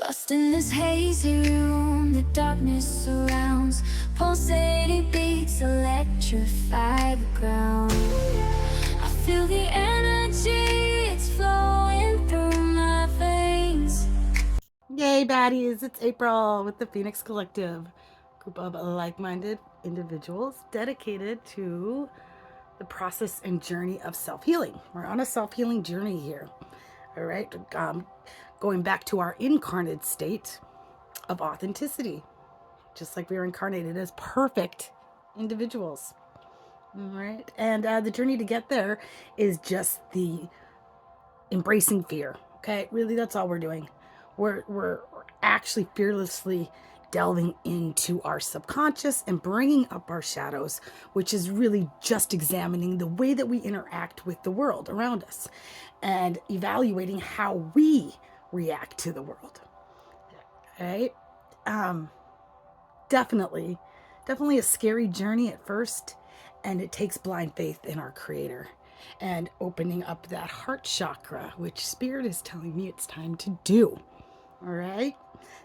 Lost in this hazy room, the darkness surrounds. Pulsating beats electrify the ground. I feel the energy, it's flowing through my veins. Yay, baddies! It's April with the Phoenix Collective, group of like-minded individuals dedicated to the process and journey of self-healing. We're on a self-healing journey here, all right? Going back to our incarnate state of authenticity, just like we were incarnated as perfect individuals, all right? And the journey to get there is just the embracing fear, okay? Really, that's all we're doing. We're actually fearlessly delving into our subconscious and bringing up our shadows, which is really just examining the way that we interact with the world around us and evaluating how we react to the world. Right? Definitely a scary journey at first, and it takes blind faith in our creator and opening up that heart chakra, which spirit is telling me it's time to do. All right.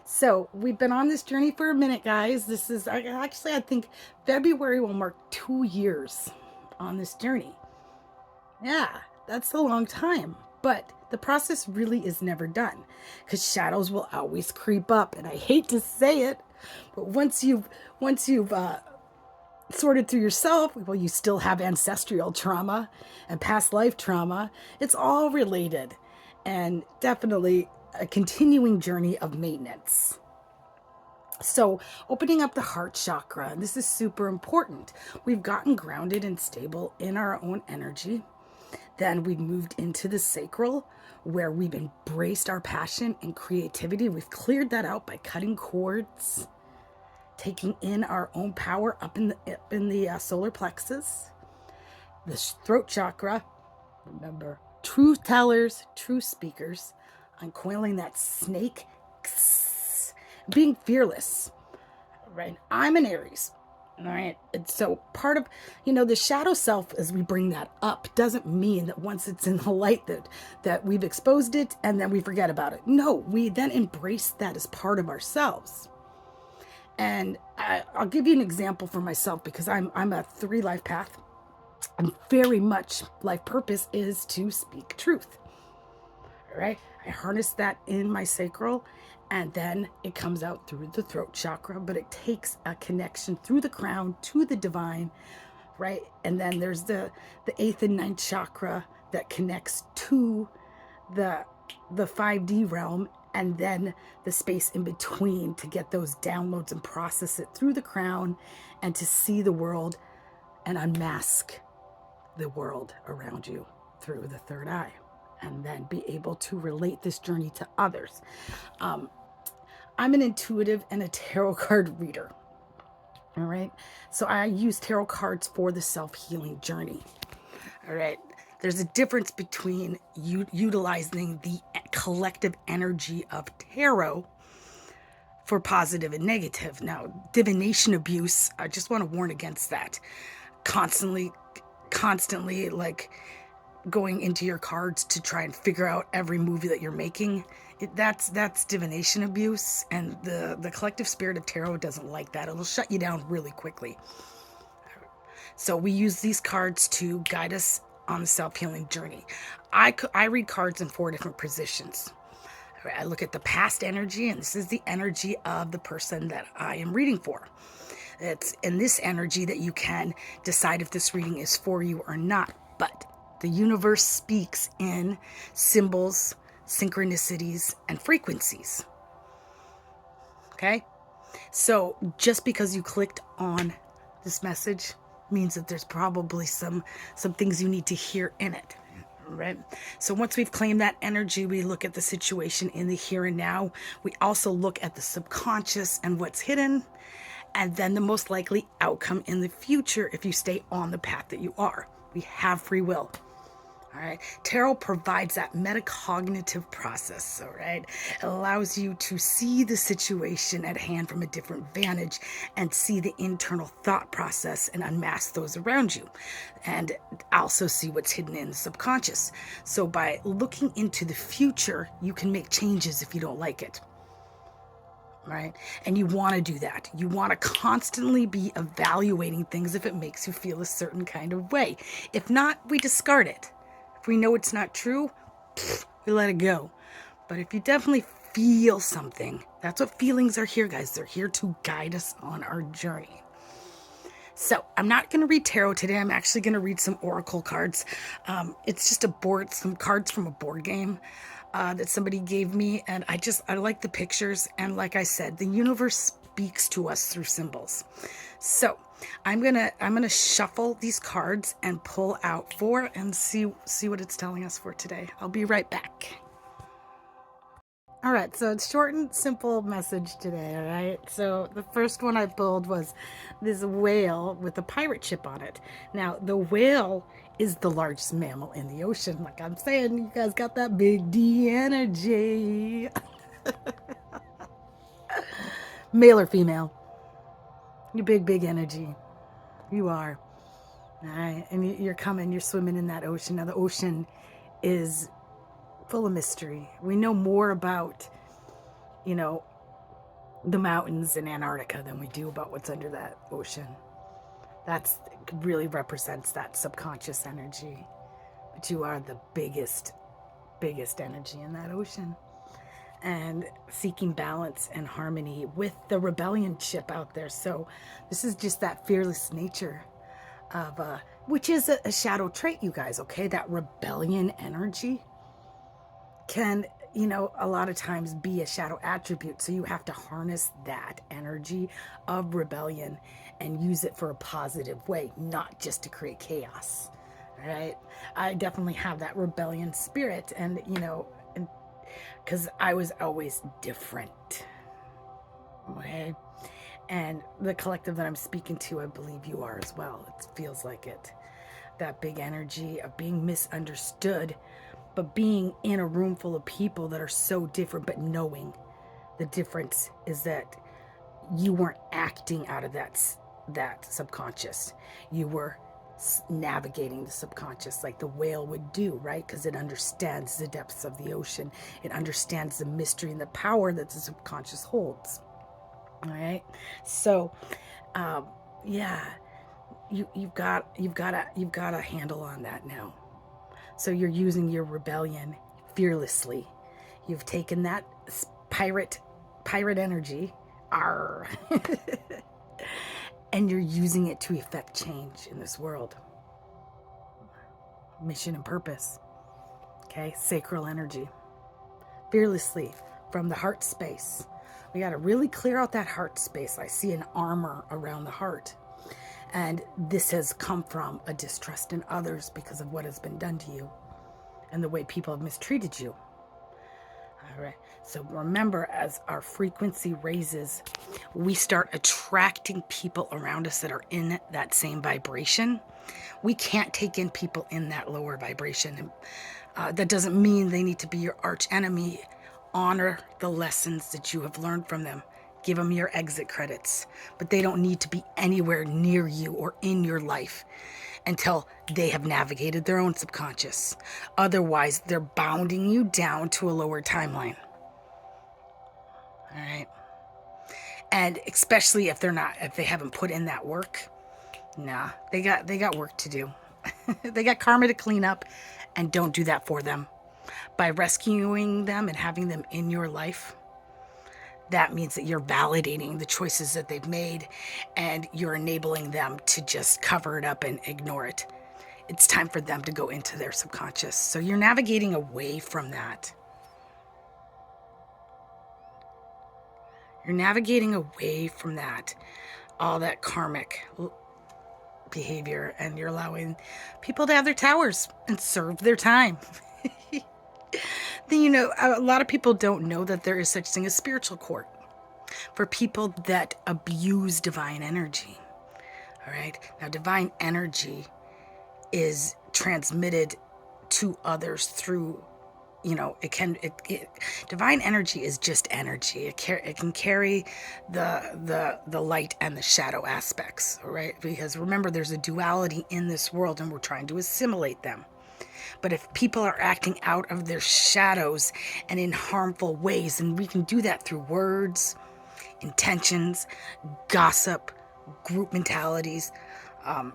So we've been on this journey for a minute, guys. This is actually, I think February will mark 2 years on this journey. Yeah, that's a long time. But the process really is never done because shadows will always creep up. And I hate to say it, but once you've sorted through yourself, well, you still have ancestral trauma and past life trauma. It's all related, and definitely a continuing journey of maintenance. So opening up the heart chakra, this is super important. We've gotten grounded and stable in our own energy. Then we've moved into the sacral, where we've embraced our passion and creativity. We've cleared that out by cutting cords, taking in our own power up in the solar plexus, the throat chakra. Remember, truth tellers, true speakers, uncoiling that snake, being fearless, right? I'm an Aries, all right? And so part of, the shadow self, as we bring that up, doesn't mean that once it's in the light that we've exposed it and then we forget about it. No, we then embrace that as part of ourselves. And I'll give you an example for myself, because I'm a 3 life path. And very much life purpose is to speak truth. All right? I harness that in my sacral, and then it comes out through the throat chakra, but it takes a connection through the crown to the divine, right? And then there's the 8th and 9th chakra that connects to the 5D realm, and then the space in between to get those downloads and process it through the crown and to see the world and unmask the world around you through the third eye, and then be able to relate this journey to others. I'm an intuitive and a tarot card reader. All right. So I use tarot cards for the self-healing journey. All right. There's a difference between utilizing the collective energy of tarot for positive and negative. Now, divination abuse, I just want to warn against that. Constantly like going into your cards to try and figure out every movie that you're making. That's divination abuse, and the collective spirit of tarot doesn't like that. It'll shut you down really quickly. So we use these cards to guide us on the self-healing journey. I read cards in 4 different positions. I look at the past energy, and this is the energy of the person that I am reading for. It's in this energy that you can decide if this reading is for you or not. But the universe speaks in symbols, synchronicities, and frequencies. Okay? So just because you clicked on this message means that there's probably some things you need to hear in it, right? So once we've claimed that energy, we look at the situation in the here and now. We also look at the subconscious and what's hidden, and then the most likely outcome in the future if you stay on the path that you are. We have free will. All right. Tarot provides that metacognitive process. All right. It allows you to see the situation at hand from a different vantage and see the internal thought process and unmask those around you, and also see what's hidden in the subconscious. So by looking into the future, you can make changes if you don't like it. right? And you want to do that. You want to constantly be evaluating things if it makes you feel a certain kind of way. If not, we discard it. If we know it's not true, we let it go. But if you definitely feel something, that's what feelings are here, guys. They're here to guide us on our journey. So I'm not going to read tarot today. I'm actually going to read some oracle cards. It's just some cards from a board game that somebody gave me. And I like the pictures. And like I said, the universe speaks to us through symbols. So I'm gonna shuffle these cards and pull out 4 and see what it's telling us for today. I'll be right back. All right, so it's short and simple message today, all right? So the first one I pulled was this whale with a pirate ship on it. Now, the whale is the largest mammal in the ocean. Like I'm saying, you guys got that big D energy. Male or female? You big energy. You are. All right, and you're swimming in that ocean. Now, the ocean is full of mystery. We know more about the mountains in Antarctica than we do about what's under that ocean. That's really represents that subconscious energy. But you are the biggest energy in that ocean. And seeking balance and harmony with the rebellion ship out there. So this is just that fearless nature of which is a shadow trait, you guys, okay? That rebellion energy can a lot of times be a shadow attribute. So you have to harness that energy of rebellion and use it for a positive way, not just to create chaos. Right? I definitely have that rebellion spirit, and because I was always different. Okay? And the collective that I'm speaking to, I believe you are as well. It feels like it. That big energy of being misunderstood, but being in a room full of people that are so different, but knowing the difference is that you weren't acting out of that subconscious. You were navigating the subconscious like the whale would do, right? Because it understands the depths of the ocean. It understands the mystery and the power that the subconscious holds. All right. So, yeah, you've got a handle on that now. So you're using your rebellion fearlessly. You've taken that pirate energy, and you're using it to effect change in this world. Mission and purpose. Okay, sacral energy. Fearlessly from the heart space. We got to really clear out that heart space. I see an armor around the heart. And this has come from a distrust in others because of what has been done to you and the way people have mistreated you. All right. So remember, as our frequency raises, we start attracting people around us that are in that same vibration. We can't take in people in that lower vibration. That doesn't mean they need to be your arch enemy. Honor the lessons that you have learned from them. Give them your exit credits, but they don't need to be anywhere near you or in your life until they have navigated their own subconscious. Otherwise, they're bounding you down to a lower timeline. All right. And especially if they haven't put in that work, nah, they got work to do. They got karma to clean up, and don't do that for them. By rescuing them and having them in your life, that means that you're validating the choices that they've made, and you're enabling them to just cover it up and ignore it. It's time for them to go into their subconscious. So you're navigating away from that. You're navigating away from that, all that karmic behavior, and you're allowing people to have their towers and serve their time. Then, a lot of people don't know that there is such thing as spiritual court for people that abuse divine energy. All right. Now, divine energy is transmitted to others through, divine energy is just energy. It can carry the light and the shadow aspects. All right. Because remember, there's a duality in this world, and we're trying to assimilate them. But if people are acting out of their shadows and in harmful ways, and we can do that through words, intentions, gossip, group mentalities,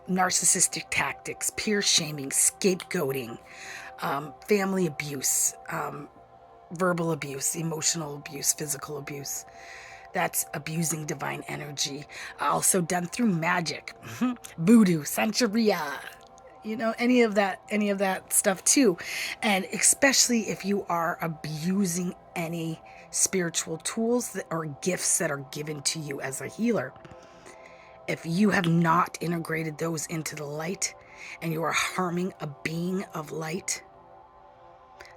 narcissistic tactics, peer shaming, scapegoating, family abuse, verbal abuse, emotional abuse, physical abuse. That's abusing divine energy. Also done through magic, voodoo, Santeria, any of that stuff too. And especially if you are abusing any spiritual tools or gifts that are given to you as a healer. If you have not integrated those into the light and you are harming a being of light,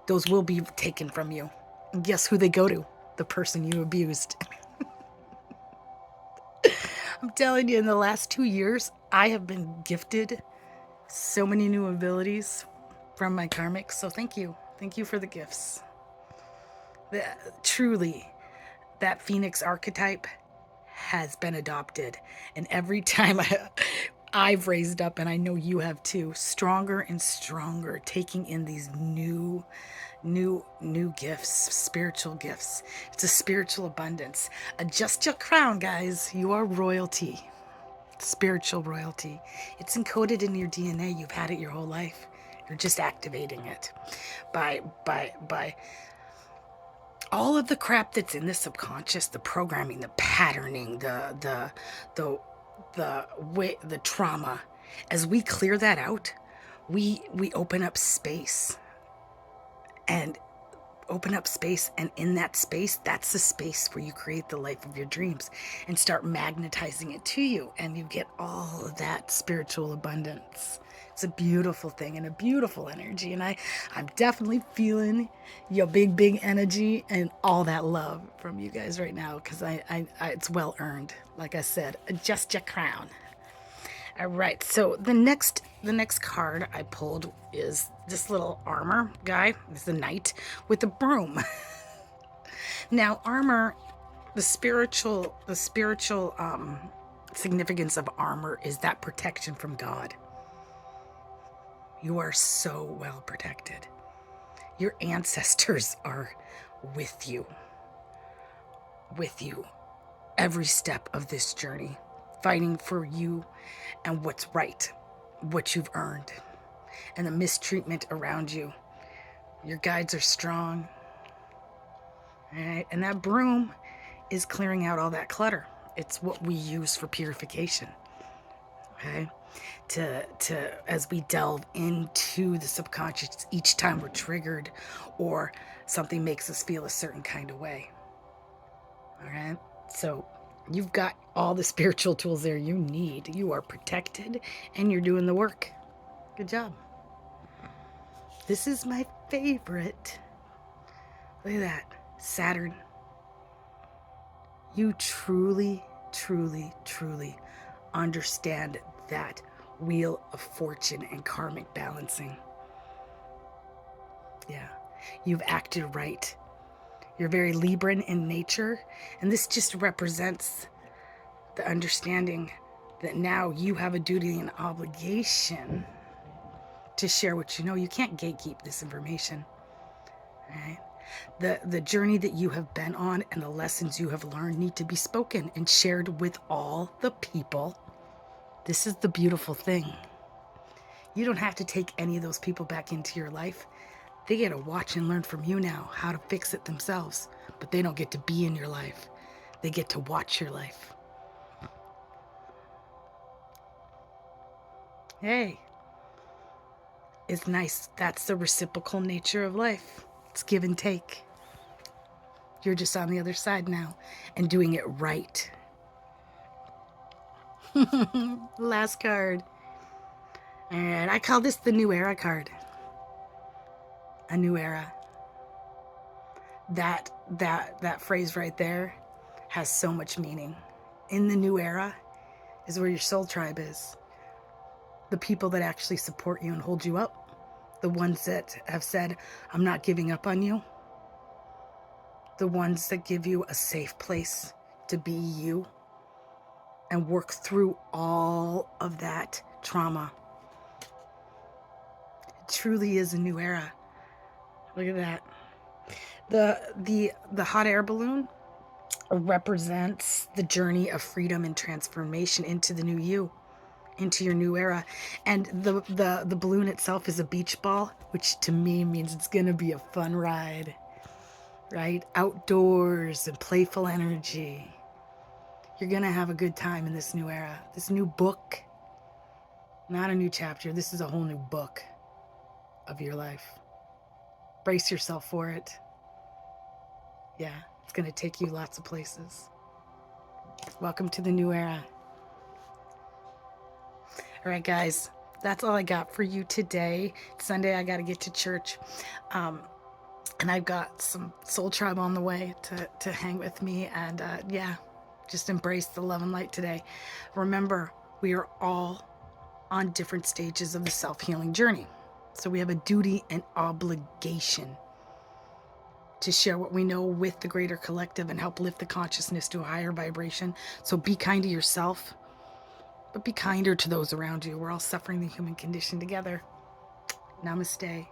those will be taken from you. And guess who they go to? The person you abused. I'm telling you, in the last 2 years, I have been gifted so many new abilities from my karmics. So thank you. Thank you for the gifts. Truly, that Phoenix archetype has been adopted. And every time I've raised up, and I know you have too, stronger and stronger, taking in these new gifts, spiritual gifts. It's a spiritual abundance. Adjust your crown, guys. You are royalty, spiritual royalty. It's encoded in your DNA. You've had it your whole life. You're just activating it by all of the crap that's in the subconscious, the programming, the patterning, the trauma. As we clear that out, we open up space and in that space, that's the space where you create the life of your dreams and start magnetizing it to you, and you get all of that spiritual abundance. It's a beautiful thing and a beautiful energy, and I'm definitely feeling your big energy and all that love from you guys right now, because I it's well earned. Like I said, adjust your crown. All right, so the next card I pulled is this little armor guy. It's the knight with the broom. Now, armor, the spiritual significance of armor is that protection from God. You are so well protected. Your ancestors are with you every step of this journey, fighting for you and what's right, what you've earned, and the mistreatment around you. Your guides are strong. All right? And that broom is clearing out all that clutter. It's what we use for purification. Okay? As we delve into the subconscious each time we're triggered or something makes us feel a certain kind of way. All right? So you've got all the spiritual tools there you need. You are protected and you're doing the work. Good job. This is my favorite. Look at that. Saturn. You truly understand that wheel of fortune and karmic balancing. Yeah. You've acted right. You're very Libran in nature, and this just represents the understanding that now you have a duty and obligation to share what you know. You can't gatekeep this information. Right? The journey that you have been on and the lessons you have learned need to be spoken and shared with all the people. This is the beautiful thing. You don't have to take any of those people back into your life. They get to watch and learn from you now how to fix it themselves, but they don't get to be in your life. They get to watch your life. Hey, it's nice. That's the reciprocal nature of life. It's give and take. You're just on the other side now and doing it right. Last card. And I call this the New Era card. A new era. That phrase right there has so much meaning. In the new era is where your soul tribe is. The people that actually support you and hold you up. The ones that have said, I'm not giving up on you. The ones that give you a safe place to be you and work through all of that trauma. It truly is a new era. Look at that. The hot air balloon represents the journey of freedom and transformation into the new you, into your new era. And the balloon itself is a beach ball, which to me means it's gonna be a fun ride, right? Outdoors and playful energy. You're gonna have a good time in this new era, this new book. Not a new chapter, this is a whole new book of your life. Brace yourself for it. Yeah, it's gonna take you lots of places. Welcome to the new era. All right, guys, that's all I got for you today. Sunday, I got to get to church. And I've got some soul tribe on the way to hang with me. And yeah, just embrace the love and light today. Remember, we are all on different stages of the self-healing journey. So we have a duty and obligation to share what we know with the greater collective and help lift the consciousness to a higher vibration. So be kind to yourself, but be kinder to those around you. We're all suffering the human condition together. Namaste.